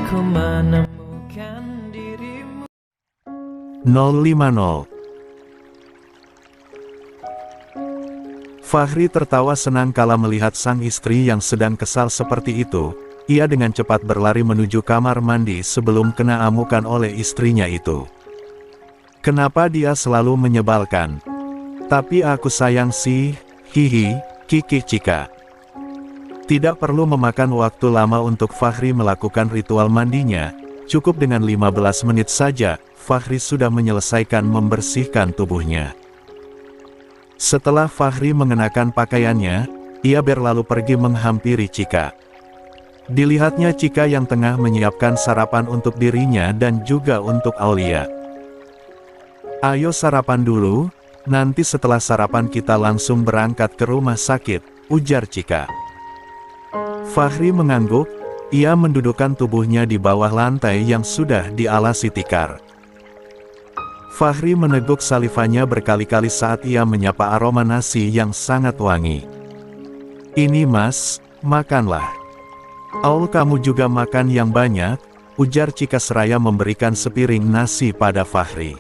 Ku menemukan dirimu. 050. Fahri tertawa senang kala melihat sang istri yang sedang kesal seperti itu. Ia dengan cepat berlari menuju kamar mandi sebelum kena amukan oleh istrinya itu. Kenapa dia selalu menyebalkan? Tapi aku sayang sih, hihi, Kiki Cika. Tidak perlu memakan waktu lama untuk Fahri melakukan ritual mandinya. Cukup dengan 15 menit saja, Fahri sudah menyelesaikan membersihkan tubuhnya. Setelah Fahri mengenakan pakaiannya, ia berlalu pergi menghampiri Cika. Dilihatnya Cika yang tengah menyiapkan sarapan untuk dirinya dan juga untuk Aulia. Ayo sarapan dulu, nanti setelah sarapan kita langsung berangkat ke rumah sakit, ujar Cika. Fahri mengangguk, ia mendudukkan tubuhnya di bawah lantai yang sudah dialasi tikar. Fahri meneguk salivanya berkali-kali saat ia menyapa aroma nasi yang sangat wangi. Ini mas, makanlah. Aul kamu juga makan yang banyak, ujar Cika seraya memberikan sepiring nasi pada Fahri.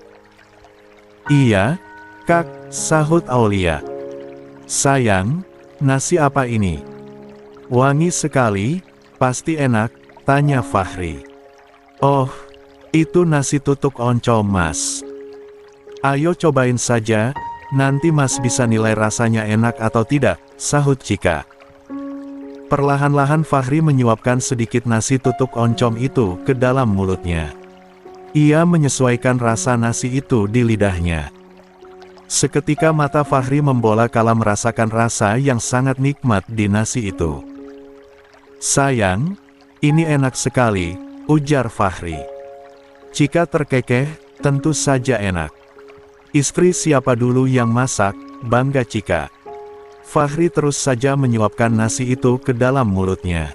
Iya, kak, sahut Aulia. Sayang, nasi apa ini? Wangi sekali, pasti enak, tanya Fahri. Oh, itu nasi tutuk oncom mas. Ayo cobain saja, nanti mas bisa nilai rasanya enak atau tidak, sahut Cika. Perlahan-lahan Fahri menyuapkan sedikit nasi tutuk oncom itu ke dalam mulutnya. Ia menyesuaikan rasa nasi itu di lidahnya. Seketika mata Fahri membola kala merasakan rasa yang sangat nikmat di nasi itu. Sayang, ini enak sekali, ujar Fahri. Cika terkekeh, tentu saja enak. Istri siapa dulu yang masak, bangga Cika. Fahri terus saja menyuapkan nasi itu ke dalam mulutnya.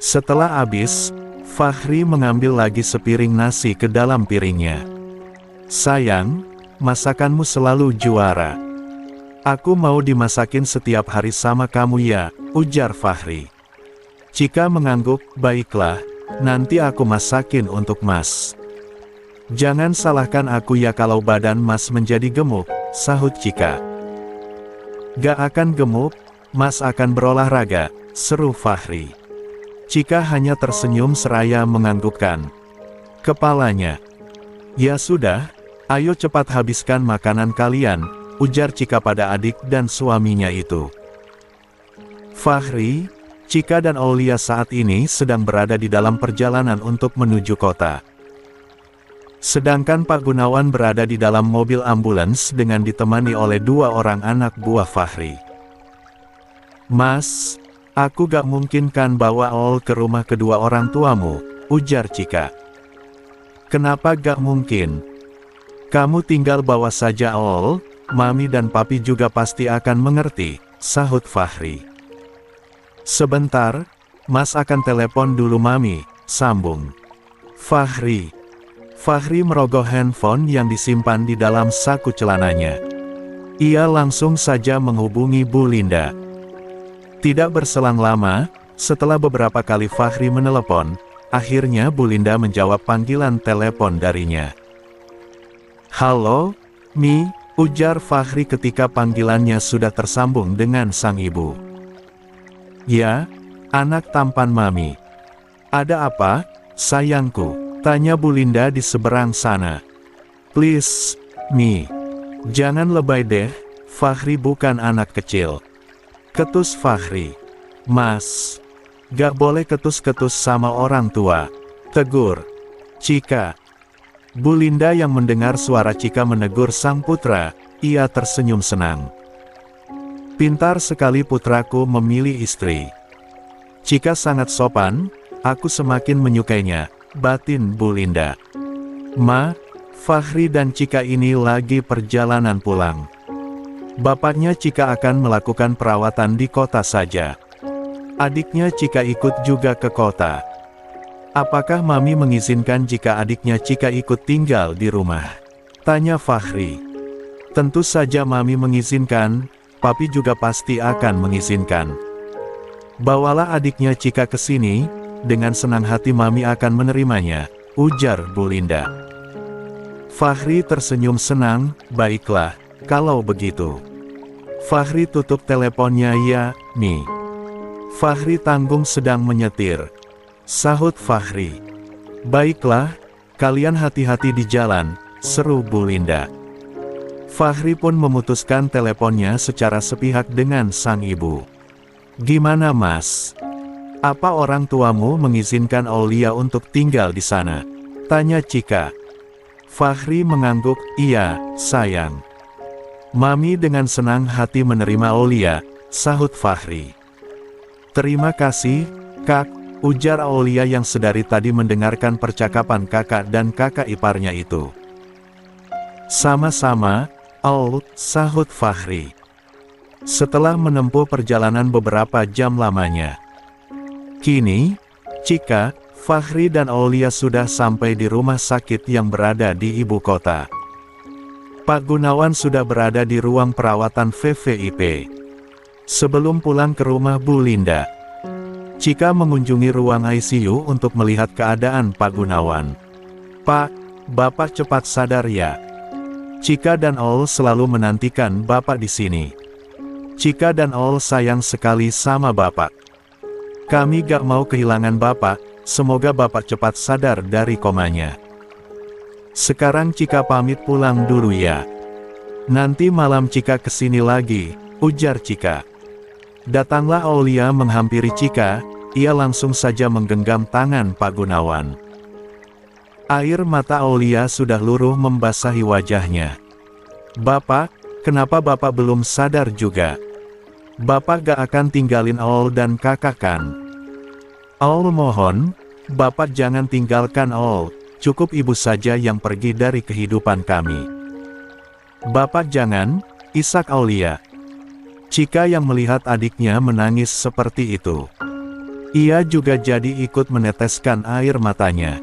Setelah habis, Fahri mengambil lagi sepiring nasi ke dalam piringnya. Sayang, masakanmu selalu juara. Aku mau dimasakin setiap hari sama kamu ya, ujar Fahri. Cika mengangguk, baiklah, nanti aku masakin untuk mas. Jangan salahkan aku ya kalau badan mas menjadi gemuk, sahut Cika. Gak akan gemuk, mas akan berolahraga, seru Fahri. Cika hanya tersenyum seraya menganggukkan kepalanya. Ya sudah, ayo cepat habiskan makanan kalian, ujar Cika pada adik dan suaminya itu. Fahri, Cika dan Aulia saat ini sedang berada di dalam perjalanan untuk menuju kota. Sedangkan Pak Gunawan berada di dalam mobil ambulans dengan ditemani oleh 2 orang anak buah Fahri. Mas, aku gak mungkin kan bawa Aul ke rumah kedua orang tuamu, ujar Cika. Kenapa gak mungkin? Kamu tinggal bawa saja Aul, Mami dan Papi juga pasti akan mengerti, sahut Fahri. Sebentar, Mas akan telepon dulu Mami, sambung Fahri. Fahri merogoh handphone yang disimpan di dalam saku celananya. Ia langsung saja menghubungi Bu Linda. Tidak berselang lama, setelah beberapa kali Fahri menelepon, akhirnya Bu Linda menjawab panggilan telepon darinya. Halo, Mi, ujar Fahri ketika panggilannya sudah tersambung dengan sang ibu. Ya, anak tampan Mami. Ada apa, sayangku? Tanya Bu Linda di seberang sana. Please, Mi. Jangan lebay deh, Fahri bukan anak kecil. Ketus Fahri. Mas. Gak boleh ketus-ketus sama orang tua. Tegur Cika. Bu Linda yang mendengar suara Cika menegur sang putra, ia tersenyum senang. Pintar sekali putraku memilih istri. Cika sangat sopan, aku semakin menyukainya, batin Bu Linda. Ma, Fahri dan Cika ini lagi perjalanan pulang. Bapaknya Cika akan melakukan perawatan di kota saja. Adiknya Cika ikut juga ke kota. Apakah Mami mengizinkan jika adiknya Cika ikut tinggal di rumah? Tanya Fahri. Tentu saja Mami mengizinkan, Papi juga pasti akan mengizinkan. Bawalah adiknya Cika ke sini, dengan senang hati Mami akan menerimanya, ujar Bu Linda. Fahri tersenyum senang, baiklah, kalau begitu. Fahri tutup teleponnya. Ya, Mi. Fahri tanggung sedang menyetir. Sahut Fahri. Baiklah, kalian hati-hati di jalan, seru Bu Linda. Fahri pun memutuskan teleponnya secara sepihak dengan sang ibu. Gimana Mas? Apa orang tuamu mengizinkan Aulia untuk tinggal di sana? Tanya Cika. Fahri mengangguk, iya, sayang. Mami dengan senang hati menerima Aulia, sahut Fahri. Terima kasih, Kak, ujar Aulia yang sedari tadi mendengarkan percakapan kakak dan kakak iparnya itu. Sama-sama, Aul, sahut Fahri. Setelah menempuh perjalanan beberapa jam lamanya. Kini, Cika, Fahri dan Aulia sudah sampai di rumah sakit yang berada di ibu kota. Pak Gunawan sudah berada di ruang perawatan VVIP. Sebelum pulang ke rumah Bu Linda, Cika mengunjungi ruang ICU untuk melihat keadaan Pak Gunawan. Pak, Bapak cepat sadar ya. Cika dan Aul selalu menantikan Bapak di sini. Cika dan Aul sayang sekali sama Bapak. Kami gak mau kehilangan Bapak, semoga Bapak cepat sadar dari komanya. Sekarang Cika pamit pulang dulu ya. Nanti malam Cika kesini lagi, ujar Cika. Datanglah Aulia menghampiri Cika, ia langsung saja menggenggam tangan Pak Gunawan. Air mata Aulia sudah luruh membasahi wajahnya. Bapak, kenapa Bapak belum sadar juga? Bapak gak akan tinggalin Aul dan kakak kan? Aul mohon, Bapak jangan tinggalkan Aul, cukup ibu saja yang pergi dari kehidupan kami. Bapak jangan, isak Aulia. Cika yang melihat adiknya menangis seperti itu. Ia juga jadi ikut meneteskan air matanya.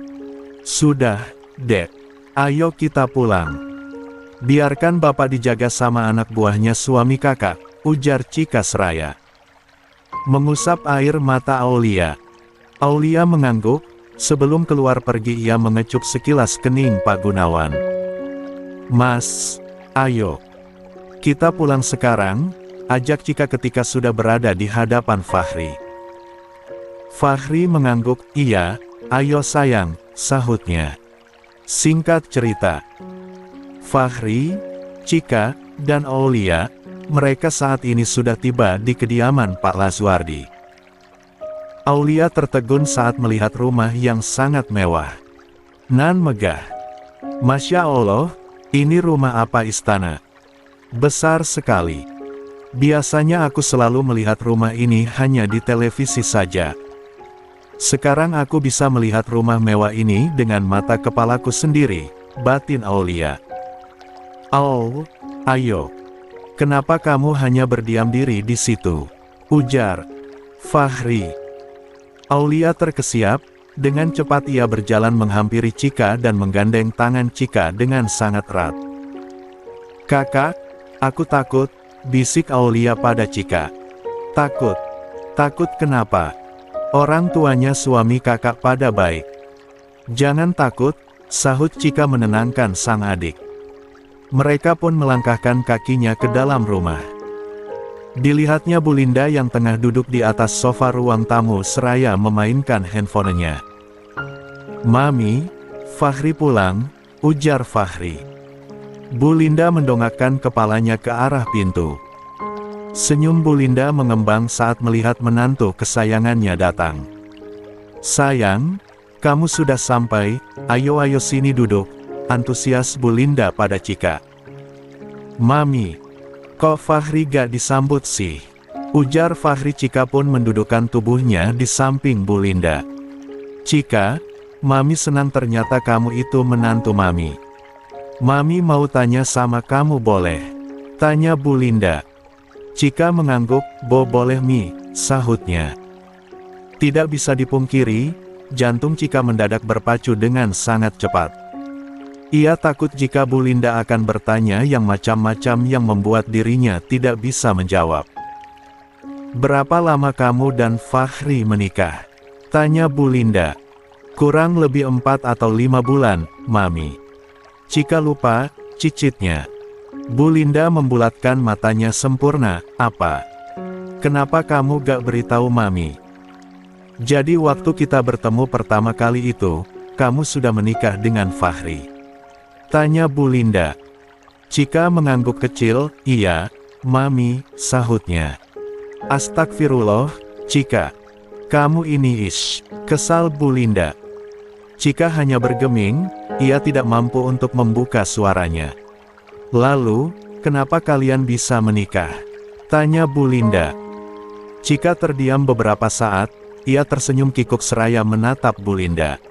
Sudah, Dek. Ayo kita pulang. Biarkan Bapak dijaga sama anak buahnya suami kakak, ujar Cika seraya. Mengusap air mata Aulia. Aulia mengangguk, sebelum keluar pergi ia mengecup sekilas kening Pak Gunawan. Mas, ayo. Kita pulang sekarang, ajak Cika ketika sudah berada di hadapan Fahri. Fahri mengangguk, iya, ayo sayang, sahutnya. Singkat cerita, Fahri, Cika, dan Aulia, mereka saat ini sudah tiba di kediaman Pak Laswardi. Aulia tertegun saat melihat rumah yang sangat mewah. Nan megah. Masya Allah, ini rumah apa istana? Besar sekali. Biasanya aku selalu melihat rumah ini hanya di televisi saja. Sekarang aku bisa melihat rumah mewah ini dengan mata kepalaku sendiri, batin Aulia. Aul, ayo. Kenapa kamu hanya berdiam diri di situ? Ujar Fahri. Aulia terkesiap, dengan cepat ia berjalan menghampiri Cika dan menggandeng tangan Cika dengan sangat erat. Kakak, aku takut, bisik Aulia pada Cika. Takut? Takut kenapa? Orang tuanya suami kakak pada baik. Jangan takut, sahut Cika menenangkan sang adik. Mereka pun melangkahkan kakinya ke dalam rumah. Dilihatnya Bu Linda yang tengah duduk di atas sofa ruang tamu seraya memainkan handphonenya. Mami, Fahri pulang, ujar Fahri. Bu Linda mendongakkan kepalanya ke arah pintu. Senyum Bu Linda mengembang saat melihat menantu kesayangannya datang. Sayang, kamu sudah sampai, ayo sini duduk, antusias Bu Linda pada Cika. Mami, kok Fahri gak disambut sih? Ujar Fahri. Cika pun mendudukkan tubuhnya di samping Bu Linda. Cika, Mami senang ternyata kamu itu menantu Mami. Mami mau tanya sama kamu boleh? Tanya Bu Linda. Cika mengangguk, boleh Mi, sahutnya. Tidak bisa dipungkiri, jantung Cika mendadak berpacu dengan sangat cepat. Ia takut jika Bu Linda akan bertanya yang macam-macam yang membuat dirinya tidak bisa menjawab. Berapa lama kamu dan Fahri menikah? Tanya Bu Linda. Kurang lebih 4 atau 5 bulan, Mami. Cika lupa, cicitnya. Bu Linda membulatkan matanya sempurna. Apa? Kenapa kamu gak beritahu Mami? Jadi waktu kita bertemu pertama kali itu, kamu sudah menikah dengan Fahri? Tanya Bu Linda. Cika mengangguk kecil. Iya, Mami, sahutnya. Astagfirullah, Cika. Kamu ini kesal Bu Linda. Cika hanya bergeming, ia tidak mampu untuk membuka suaranya. Lalu, kenapa kalian bisa menikah? Tanya Bu Linda. Cika terdiam beberapa saat, ia tersenyum kikuk seraya menatap Bu Linda.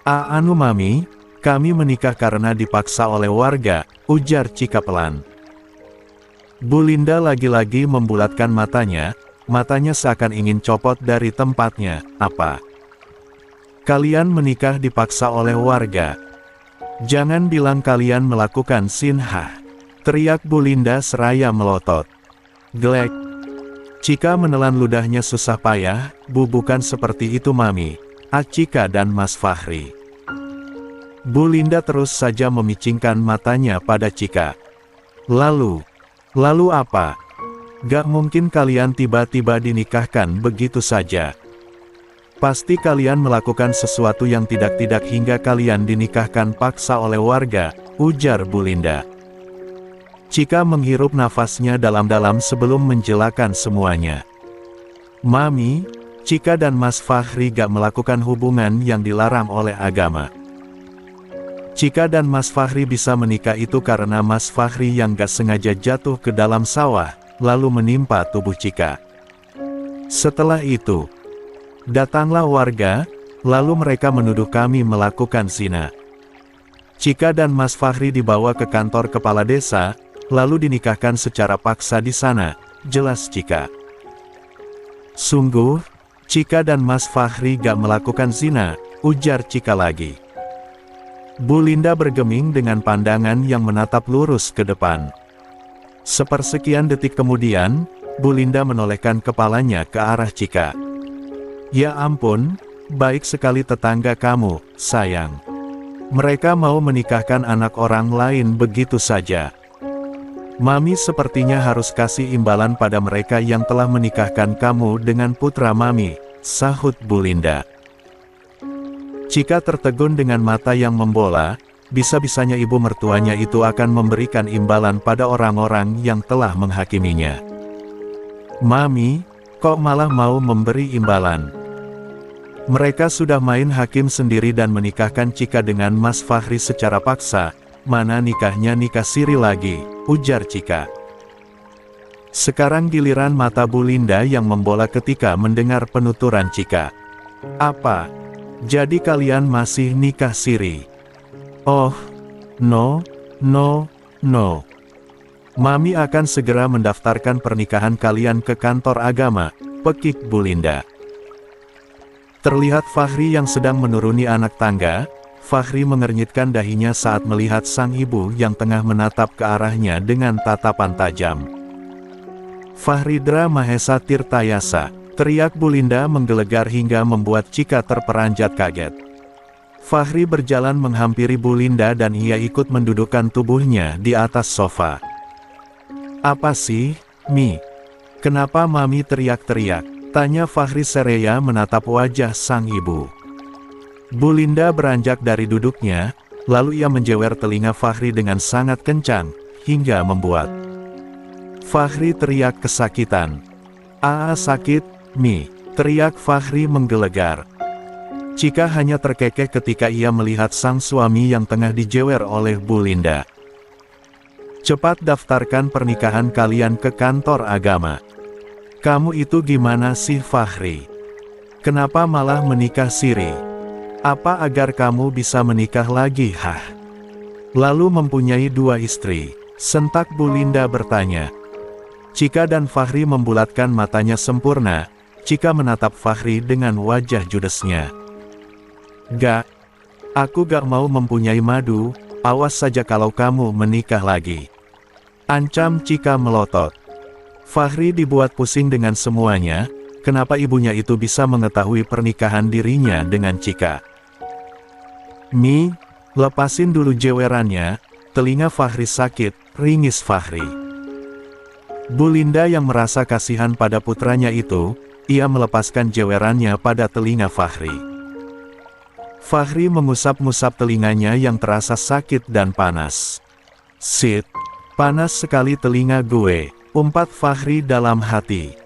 Anu Mami, kami menikah karena dipaksa oleh warga, ujar Cika pelan. Bu Linda lagi-lagi membulatkan matanya seakan ingin copot dari tempatnya. Apa? Kalian menikah dipaksa oleh warga? Jangan bilang kalian melakukan sinhah, teriak Bu Linda seraya melotot. Glek. Cika menelan ludahnya susah payah. Bu, bukan seperti itu Mami. Cika dan Mas Fahri. Bu Linda terus saja memicingkan matanya pada Cika. Lalu apa? Gak mungkin kalian tiba-tiba dinikahkan begitu saja. Pasti kalian melakukan sesuatu yang tidak-tidak hingga kalian dinikahkan paksa oleh warga, ujar Bu Linda. Cika menghirup nafasnya dalam-dalam sebelum menjelaskan semuanya. Mami, Cika dan Mas Fahri gak melakukan hubungan yang dilarang oleh agama. Cika dan Mas Fahri bisa menikah itu karena Mas Fahri yang gak sengaja jatuh ke dalam sawah, lalu menimpa tubuh Cika. Setelah itu, datanglah warga, lalu mereka menuduh kami melakukan zina. Cika dan Mas Fahri dibawa ke kantor kepala desa, lalu dinikahkan secara paksa di sana, jelas Cika. Sungguh, Cika dan Mas Fahri gak melakukan zina, ujar Cika lagi. Bu Linda bergeming dengan pandangan yang menatap lurus ke depan. Sepersekian detik kemudian, Bu Linda menolehkan kepalanya ke arah Cika. Ya ampun, baik sekali tetangga kamu, sayang. Mereka mau menikahkan anak orang lain begitu saja. Mami sepertinya harus kasih imbalan pada mereka yang telah menikahkan kamu dengan putra Mami, sahut Bu Linda. Cika tertegun dengan mata yang membola, bisa-bisanya ibu mertuanya itu akan memberikan imbalan pada orang-orang yang telah menghakiminya. Mami, kok malah mau memberi imbalan? Mereka sudah main hakim sendiri dan menikahkan Cika dengan Mas Fahri secara paksa, mana nikahnya nikah siri lagi, ujar Cika. Sekarang giliran mata Bu Linda yang membola ketika mendengar penuturan Cika. Apa? Jadi kalian masih nikah siri? Oh, no. Mami akan segera mendaftarkan pernikahan kalian ke kantor agama, pekik Bu Linda. Terlihat Fahri yang sedang menuruni anak tangga. Fahri mengernyitkan dahinya saat melihat sang ibu yang tengah menatap ke arahnya dengan tatapan tajam. Fahridra Mahesa Tirtayasa, teriak Bu Linda menggelegar hingga membuat Cika terperanjat kaget. Fahri berjalan menghampiri Bu Linda dan ia ikut mendudukkan tubuhnya di atas sofa. Apa sih, Mi? Kenapa Mami teriak-teriak? Tanya Fahri seraya menatap wajah sang ibu. Bu Linda beranjak dari duduknya, lalu ia menjewer telinga Fahri dengan sangat kencang, hingga membuat Fahri teriak kesakitan. Sakit, Mi, teriak Fahri menggelegar. Cika hanya terkekeh ketika ia melihat sang suami yang tengah dijewer oleh Bu Linda. Cepat daftarkan pernikahan kalian ke kantor agama. Kamu itu gimana sih Fahri? Kenapa malah menikah siri? Apa agar kamu bisa menikah lagi, Lalu mempunyai 2 istri, sentak Bu Linda bertanya. Cika dan Fahri membulatkan matanya sempurna. Cika menatap Fahri dengan wajah judesnya. Gak, aku gak mau mempunyai madu, awas saja kalau kamu menikah lagi. Ancam Cika melotot. Fahri dibuat pusing dengan semuanya, kenapa ibunya itu bisa mengetahui pernikahan dirinya dengan Cika. Mi, lepasin dulu jewerannya, telinga Fahri sakit, ringis Fahri. Bu Linda yang merasa kasihan pada putranya itu, ia melepaskan jewerannya pada telinga Fahri. Fahri mengusap-ngusap telinganya yang terasa sakit dan panas. "Sid, panas sekali telinga gue," umpat Fahri dalam hati.